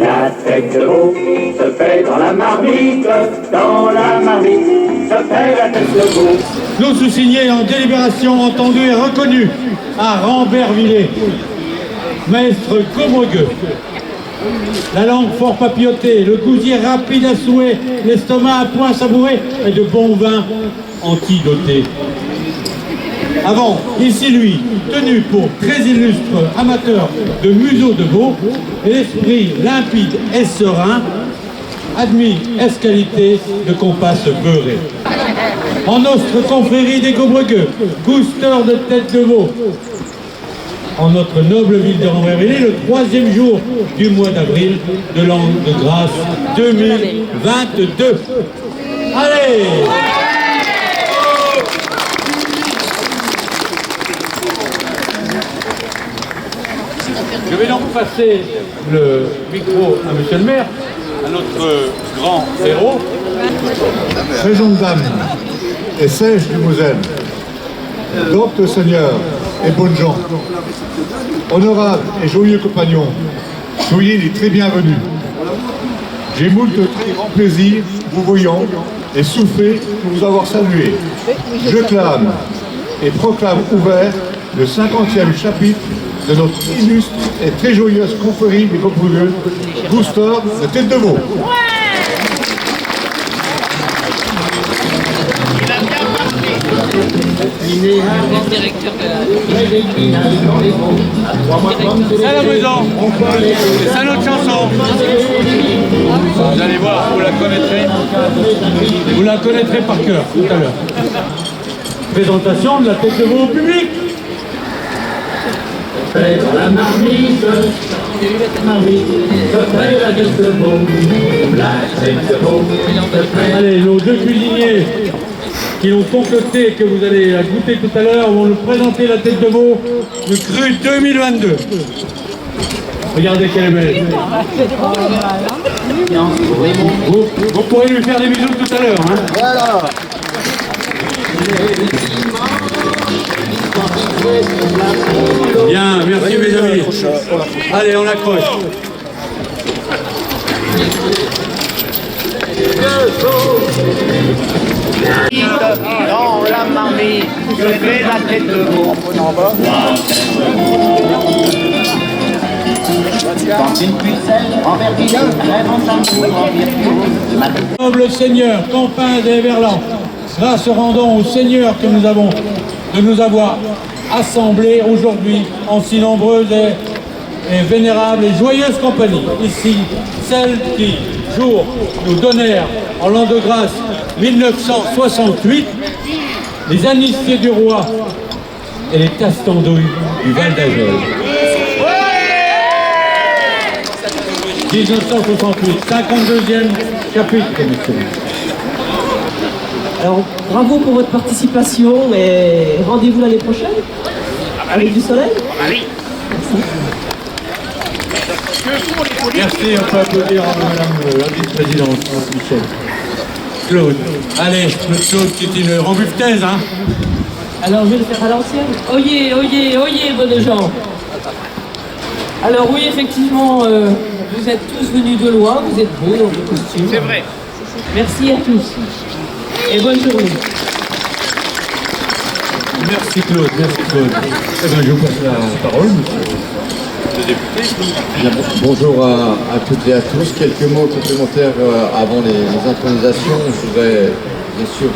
La tête de veau se fait dans la marmite, se fait la tête de veau. Nous sous-signés en délibération entendue et reconnue à Rambervillers, maître Gobregueux. La langue fort papillotée, le gousier rapide à souhait, l'estomac à point savouré et de bons vins antidotés. Avant, ici lui, tenu pour très illustre amateur de museau de veau, et l'esprit limpide et serein, admis esqualité de compas beurré. En notre confrérie des Gobregueux, gousteur de tête de veau, en notre noble ville de Rambervillers, le 3e jour du mois d'avril de l'an de grâce 2022. Allez! Je vais donc passer le micro à monsieur le maire, à notre grand héros. Très jeune dame et sèche du Moselle, docte Seigneur et bonnes gens, honorables et joyeux compagnons, soyez les très bienvenus. J'ai moult très grand plaisir vous voyant et soufflé pour vous avoir salué. Je clame et proclame ouvert le 50e chapitre de notre illustre et très joyeuse confrérie des Gobregueux, gousteur de tête de veau. C'est à la maison, c'est notre chanson. Vous allez voir, vous la connaîtrez. Vous la connaîtrez par cœur tout à l'heure. Présentation de la tête de veau au public. Dans la marmite, se fait la tête de veau, la tête de veau. Allez, nos deux cuisiniers qui l'ont concocté et que vous allez la goûter tout à l'heure vont nous présenter la tête de veau du cru 2022. Regardez qu'elle est belle. Vous pourrez lui faire des bisous tout à l'heure. Hein. Voilà. Bien, merci mes amis. Allez, on accroche. Dans la marmite, je fais la tête de veau. En bas. Dans une pucelle, en vertige, rêve en chambre, en virtue. Noble Seigneur, Campin et Verlan, grâce rendons au Seigneur que nous avons de nous avoir assemblés aujourd'hui en si nombreuse et vénérable et joyeuse compagnie. Ici, celles qui, jour, nous donnèrent en l'an de grâce 1968 les amnistiés du roi et les castandouilles du Val d'Ajol. 1968, 52e chapitre, monsieur. Alors, bravo pour votre participation et rendez-vous l'année prochaine avec du soleil. Merci, on peut applaudir à madame la vice-présidente, Michel. Claude. Allez, le Claude qui est une rembuftaise, hein. Alors, je vais le faire à l'ancienne. Oyez, oyez, oyez, bonnes gens. Alors oui, effectivement, vous êtes tous venus de loin, vous êtes beaux dans vos costumes. C'est vrai. Merci à tous et bonne journée. Merci Claude, merci Claude. Eh bien, je vous passe la parole, monsieur le député. Bonjour à toutes et à tous. Quelques mots complémentaires avant les intronisations. Je voudrais bien sûr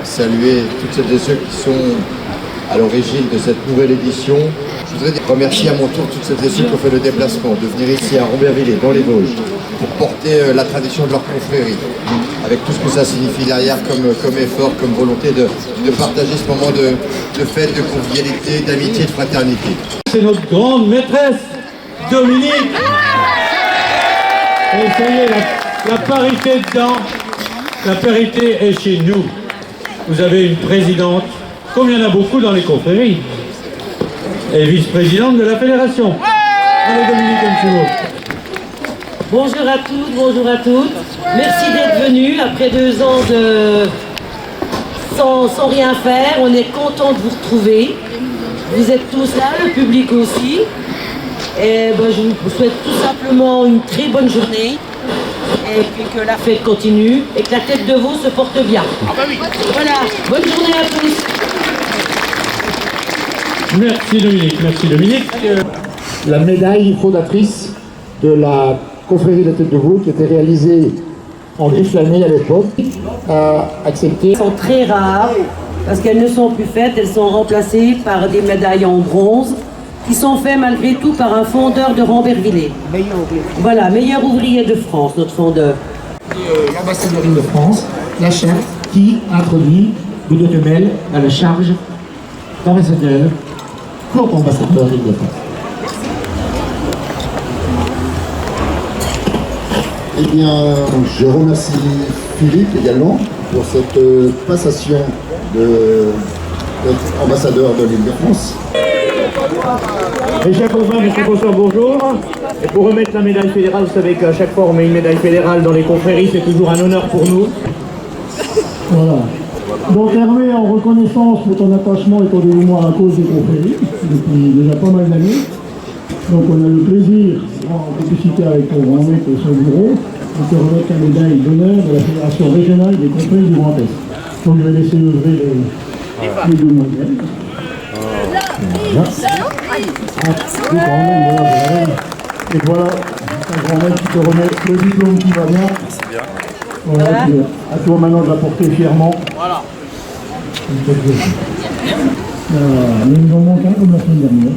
saluer toutes celles et ceux qui sont à l'origine de cette nouvelle édition. Je voudrais remercier à mon tour toutes celles et ceux qui ont fait le déplacement de venir ici à Rambervillers, dans les Vosges, pour porter la tradition de leur confrérie, avec tout ce que ça signifie derrière comme effort, comme volonté de partager ce moment de fête, de convivialité, d'amitié, de fraternité. C'est notre grande maîtresse, Dominique. Et ça y est, la parité dedans, la parité est chez nous. Vous avez une présidente, comme il y en a beaucoup dans les confréries, et vice-présidente de la fédération. Allez Dominique, un petit mot. Bonjour à toutes, bonjour à toutes. Merci d'être venus après 2 ans sans rien faire. On est content de vous retrouver. Vous êtes tous là, le public aussi. Et ben, je vous souhaite tout simplement une très bonne journée. Et puis que la fête continue et que la tête de veau se porte bien. Voilà, bonne journée à tous. Merci Dominique, merci Dominique. La médaille fondatrice de la confrérie de la tête de veau qui était réalisée en Grifflanais à l'époque a accepté. Elles sont très rares parce qu'elles ne sont plus faites, elles sont remplacées par des médailles en bronze qui sont faites malgré tout par un fondeur de Rambervillers. Voilà, meilleur ouvrier de France, notre fondeur. L'ambassadeur de France, la chef, qui introduit Boudot de Mel à la charge d'ambassadeur pour ambassadeur de France. Eh bien, je remercie Philippe également pour cette passation d'être ambassadeur de l'île de France. Mes chers confrères, mes chers consoeurs, bonjour. Et pour remettre la médaille fédérale, vous savez qu'à chaque fois on met une médaille fédérale dans les confréries, c'est toujours un honneur pour nous. Voilà. Donc Hervé, en reconnaissance pour ton attachement et ton dévouement à la cause des confréries, depuis déjà pas mal d'années. Donc on a le plaisir, en complicité avec ton grand maître et son bureau, de te remettre la médaille d'honneur de la Fédération régionale des confréries du Grand Est. Donc je vais laisser œuvrer les demoiselles. Voilà. Et voilà, un grand maître qui te remet le diplôme qui va bien. Voilà. À toi maintenant de la porter fièrement. Voilà. Mais il nous en manque un comme la semaine dernière.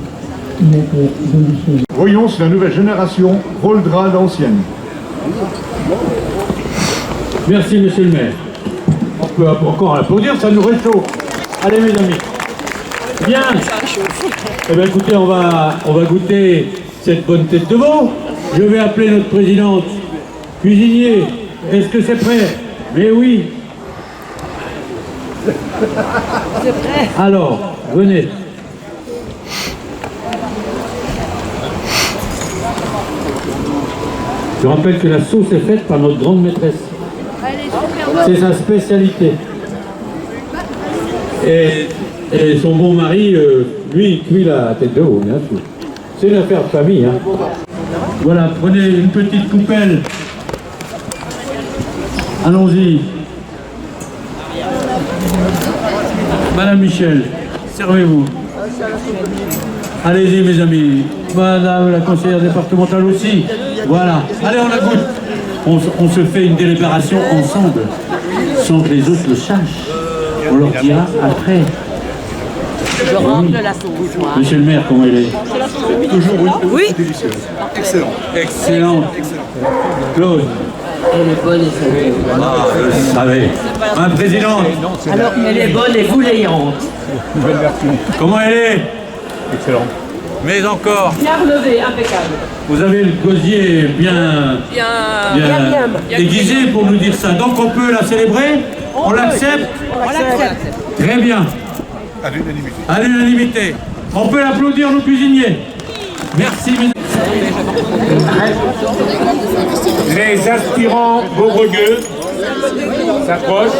Donc, Voyons si la nouvelle génération rôlera l'ancienne. Merci monsieur le maire. On peut encore applaudir, ça nous réchauffe. Allez mes amis. Bien. Eh bien écoutez, on va goûter cette bonne tête de veau. Je vais appeler notre présidente. Cuisinier, est-ce que c'est prêt? Mais oui. C'est prêt. Alors, venez. Je rappelle que la sauce est faite par notre grande maîtresse. C'est sa spécialité. Et son bon mari, lui, il cuit la tête de veau, bien sûr. C'est une affaire de famille. Hein. Voilà, prenez une petite coupelle. Allons-y. Madame Michel, servez-vous. Allez-y, mes amis. Madame la conseillère départementale aussi. Voilà. Allez, on la goûte. On se fait une délibération ensemble, sans que les autres le sachent. On leur dira après. Je rentre la sauce, moi. Monsieur le maire, comment il est? Toujours oui. Délicieuse. Excellent. Excellent. Claude. Elle est bonne et salée. Ah, je le savais. Ma présidente. Alors, elle est bonne et bouillante. Comment elle est? Excellent. Mais encore. Bien relevé, impeccable. Vous avez le gosier bien aiguisé pour nous dire ça. Donc on peut la célébrer? On l'accepte? On l'accepte. Très bien. À l'unanimité. On peut l'applaudir, nos cuisiniers. Merci, mesdames. Les aspirants vaudrigueux s'approchent.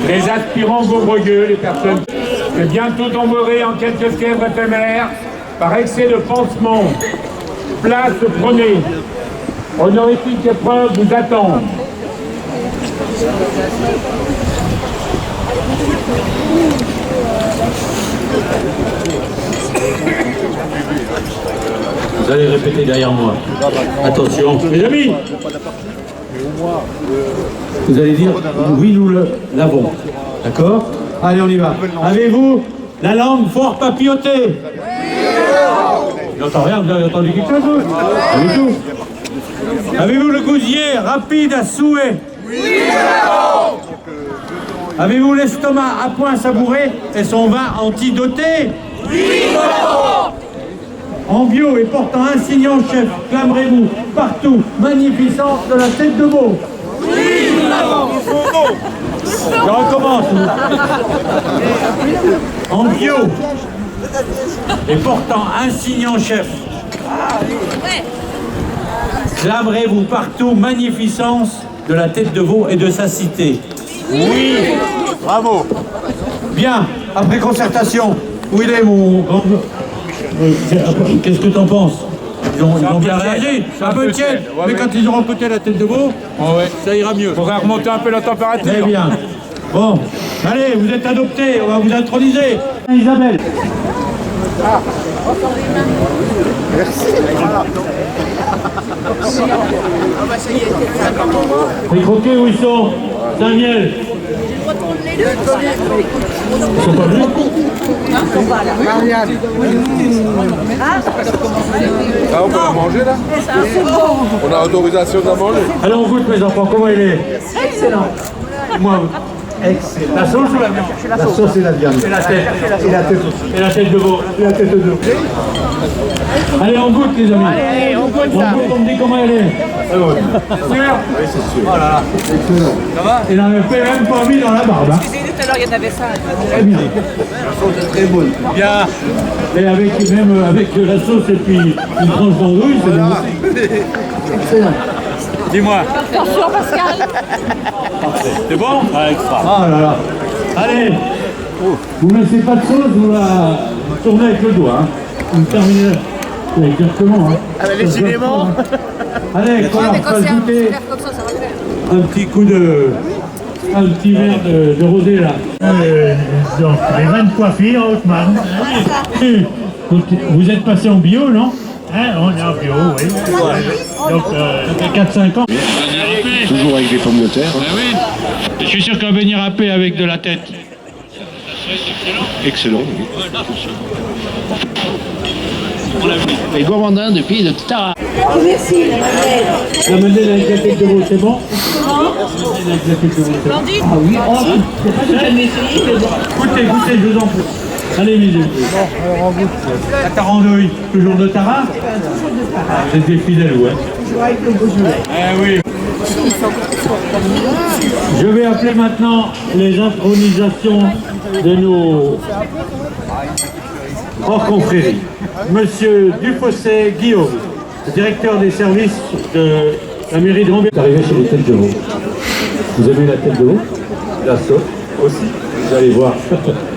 Les aspirants vaudrigueux, les personnes que bientôt tomberez en quelques fièvres éphémères par excès de pansement. Place prenez. Honorifique épreuve vous attend. Vous allez répéter derrière moi. Attention, mes amis. Vous allez dire, oui, nous l'avons. D'accord? Allez, on y va. Avez-vous la langue fort papillotée? Je n'entends rien, vous avez entendu quelque chose? Pas du tout. Avez-vous le gosier rapide à souhait? Oui, avez-vous l'estomac à point savouré et son vin antidoté? Oui, en bio et portant insigne en chef, clamerez-vous partout, magnificence de la tête de veau? Oui, nous l'avons. Je recommence. En bio et portant insigne en chef. clamerez-vous partout magnificence de la tête de veau et de sa cité? Oui. Bravo. Bien, après concertation, où il est mon grand... Qu'est-ce que t'en penses? Ils ont bien réagi, un peu tiède, mais quand ils auront côté la tête de veau, ça ira mieux. Faudra remonter un peu la température. Très bien. Bon, allez, vous êtes adoptés, on va vous introniser. Isabelle. Merci. Les croquets, où ils sont? Saint-Miel. Ils sont pas venus? Ah, on peut la manger là? On a autorisation de la manger. Allez, on goûte mes enfants, comment il est? Excellent. Moi, excellent. La sauce ou la viande? La sauce et la viande. Et la tête. Et la tête aussi. Et la tête de veau. Et la tête de veau. Allez, on goûte les amis. Allez, on goûte On ça. goûte, on me dit comment elle est. Sûr? Oui, c'est sûr. Oh là là. Excellent. Ça va? Il n'en avait même pas mis dans la barbe. Hein. Tout à l'heure, il y en avait ça. Très bien. Très bonne. Bien. Et avec, même avec la sauce et puis une tranche d'andouille, c'est bien aussi. Excellent. Dis-moi. Attention, Pascal. C'est bon? Ah, extra. Ah là là. Allez. Vous ne laissez pas de sauce, vous la tournez avec le doigt. Hein. Vous terminez exactement. Hein. Ah, mais décidément. Allez, on va goûter un petit coup de... un petit verre de rosé là. Donc, les vins de coiffure, Hautman. Vous êtes passé en bio, non? Hein, on est en bio, oui. Donc, ça fait 4-5 ans. Toujours avec des pommes de terre. Oui. Je suis sûr qu'un beignet râpé avec de la tête. Excellent. Les gourmandins depuis de tout à Oh, merci, la madeleine. La madeleine avec la tête de veau, c'est bon? La madeleine avec la tête de veau, c'est bon? Ah oui, oh, c'est pas que j'aime essayer, mais bon. Goûtez, goûtez, je vous en prie. Allez, les yeux. La tarandouille, toujours de Tara? C'est des fidèles, ouais. Toujours avec le Beaujolais. Eh oui. Je vais appeler maintenant les intronisations de nos hors confréries. Monsieur Dufossé Guillaume, directeur des services de la mairie de Rambert. Vous arrivez chez les têtes de veau. Vous aimez la tête de veau? La sauce aussi. Vous allez voir,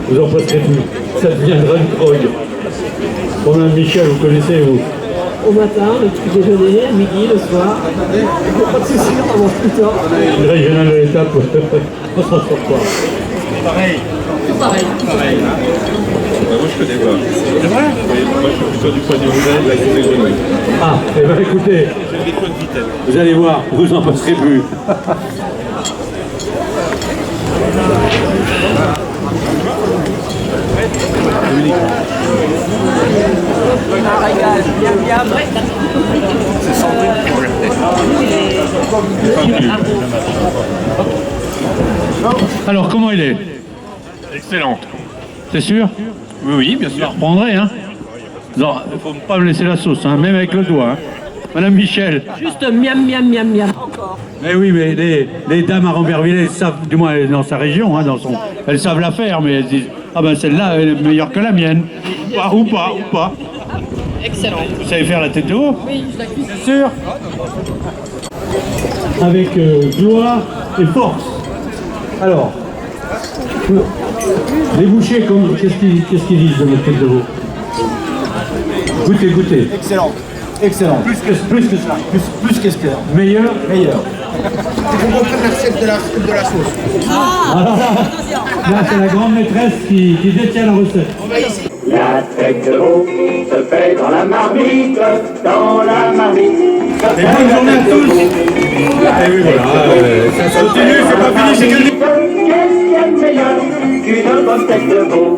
vous en passerez plus. Ça deviendra une drogue. Romain Michel, vous connaissez, vous? Au matin, le petit déjeuner, à midi, le soir. Pas de soucis, on mange tout le temps. Le régional de l'étape, on s'en sort pas. Pareil. Pareil. Moi je connais pas. C'est vrai? Oui, moi je suis plutôt du point de vue de la grande grenouille. Ah, eh bien écoutez, J'ai des points de vitesse. vous allez voir, vous en passerez plus. Alors, comment il est? Excellente. C'est sûr? Oui, oui, bien Je sûr. reprendrai, hein? Non, il ne faut pas me laisser la sauce, hein, même avec le doigt. Hein. Madame Michel. Juste miam, miam, miam, miam. Encore. Mais oui, mais les dames à Rambervillers, elles savent, du moins dans sa région, hein, elles savent la faire, mais elles disent, ah ben celle-là, elle est meilleure que la mienne. Ou pas. Excellent. Vous savez faire la tête de veau? Oui, je la cuis. Bien sûr. Avec gloire et force. Alors, les bouchers, qu'est-ce qu'ils disent de votre tête de veau? Goûtez. Excellent. Excellent. Plus que ça. Plus qu'espère. Meilleur. Meilleur. On reprend la recette de la sauce. Là, c'est la grande maîtresse qui détient la recette. La tête de veau se fait dans la marmite, dans la marmite. Et bonne journée à tous. Et oui, voilà, ça continue, c'est pas fini, c'est que le... Qu'est-ce qu'il y a de meilleur qu'une bonne tête de veau?